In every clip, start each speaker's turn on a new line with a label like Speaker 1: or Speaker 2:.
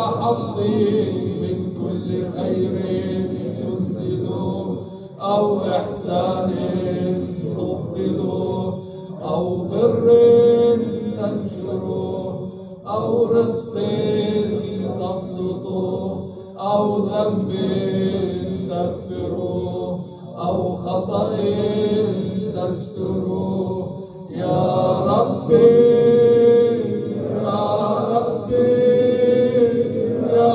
Speaker 1: حظي من كل خير تنزل أو إحسان تفضل أو بر تنشر أو رزق تبسط أو ذنب تغفر أو خطأ تستر يا ربي يا ربي يا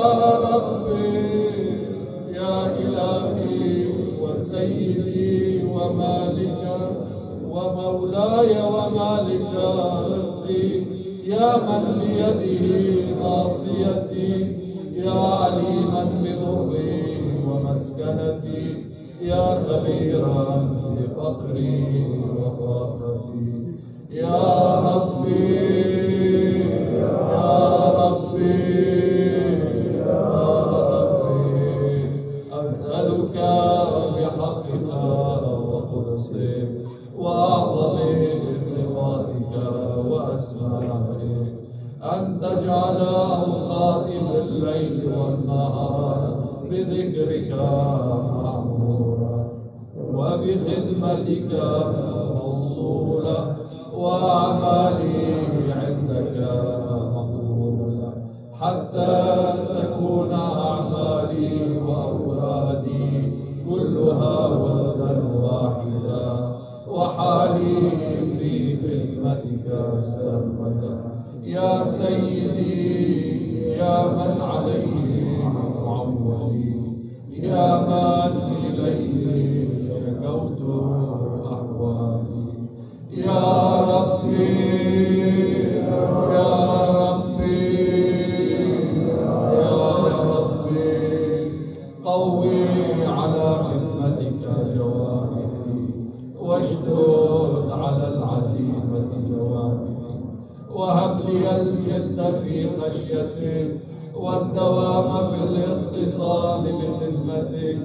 Speaker 1: ربي يا إلهي وسيدي ومالك ومولاي ومالك رزقي يا من بيده ناصيتي يا عليما بضري ومسكنتي يا خبيرا بفقري وفاقتي يا ربي يا ربي يا ربي أسألك بحقك وقدسك وأعظم صفاتك وأسمائك أن تجعل أوقاتي في الليل والنهار بذكرك معمورة وبخدمتك موصولة وأعمالي عندك مقبولة حتى تكون أعمالي وأولادي كلها وردا واحدا وحالي في خدمتك سرمدا يا سيدي يا من عليه معولي يا من إليه شكوت أحوالي يا ربي يا ربي يا ربي قوي على خدمتك جوارحي واشدد على العزيمة جوارحي وهب لي الجد في خشيتك والدوام في الاتصال بخدمتك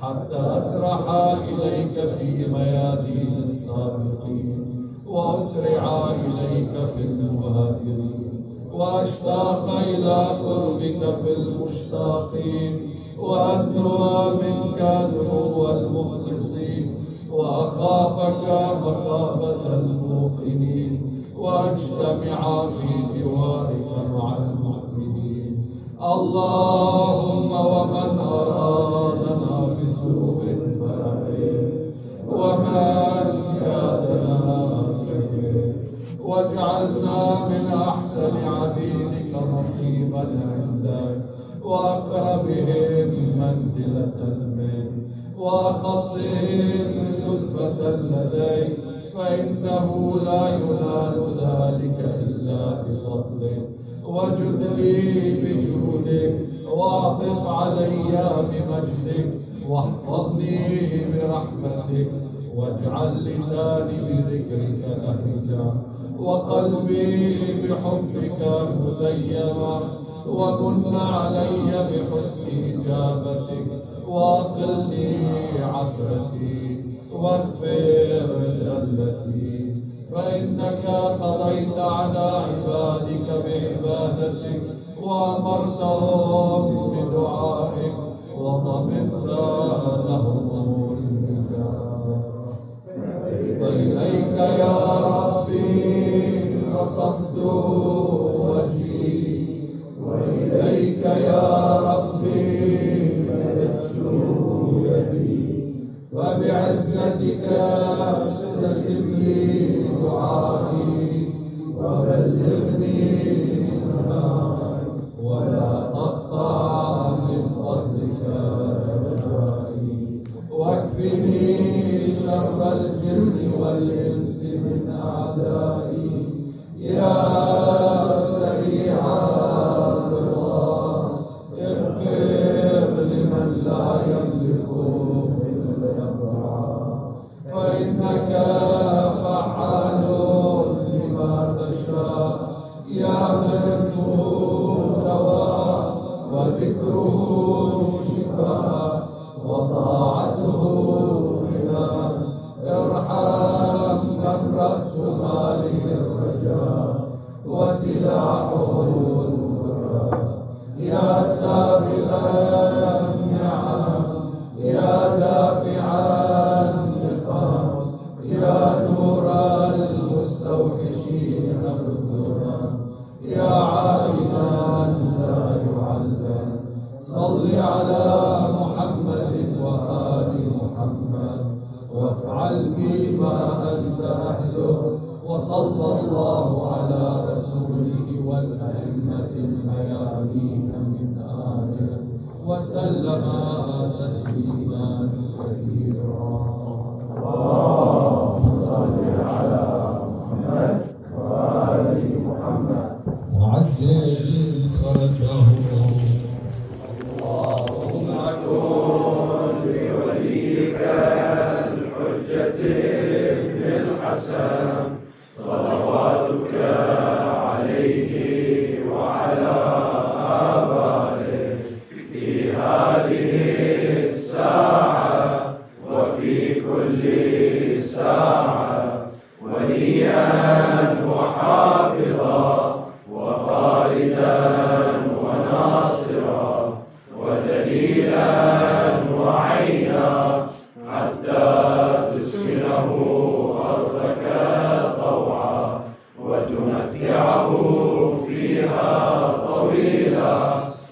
Speaker 1: حتى أسرح إليك في ميادين السابقين وأسرع إليك في المهاجرين وأشتاق إلى قربك في المشتاقين وأدنو منك دنو المخلصين وأخافك مخافة الموقنين واجتمع في جوارك مع المؤمنين اللهم ومن أرادنا بسوء فأعيه ومن كادنا فيه واجعلنا من أحسن عبيدك نصيبا عندك وأقربهم منزلة منك وأخصهم زلفة لديك فإنه لا ينال ذلك إلا بفضلك وجد لي بجودك واعطف علي بمجدك واحفظني برحمتك واجعل لساني بذكرك لهجا وقلبي بحبك متيما ومن علي بحسن إجابتك وأقلني عثرتي واغفر زلتي فإنك قضيت على عبادك بعبادتك وأمرتهم بدعائك وضمنت لهم النجاة وإليك يا ربي قصدت وجهي وإليك يا ربي مددت يدي فبعزتك استجب لي دعائي وبلغني ولا تقطع من فضلك رجائي واكفني شر الجن والإنس من أعدائي يا سريع الرضا اغفر لمن لا يملك فإنك فعال لما تشاء يا من اسمه دواء وذكره شفاء وطاعته غنى ارحم من رأس ماله يا سابغ النعم يا دافع النقام يا نور المستوحشين الظلام يا عالما لا يعلم صل على محمد وآل محمد وافعل بما أنت أهله وصلى الله على رسوله والأئمة الميامين من آله وسلم تسليما كثيرا. اللهم صل على محمد وآل محمد وعجل فرجه. اللهم كن لوليك الحجة ابن الحسن صلواتك عليه وعلى آبائه في هذه الساعة وفي كل ساعة وليا وحافظا وقائدا وناصرا ودليلا وعينا حتى تسكنه أرضك طوعا وتمتعه فيها طويلا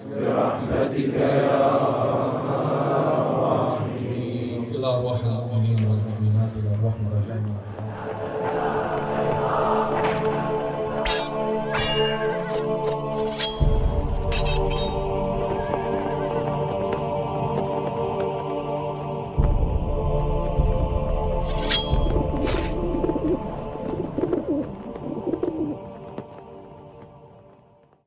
Speaker 1: برحمتك يا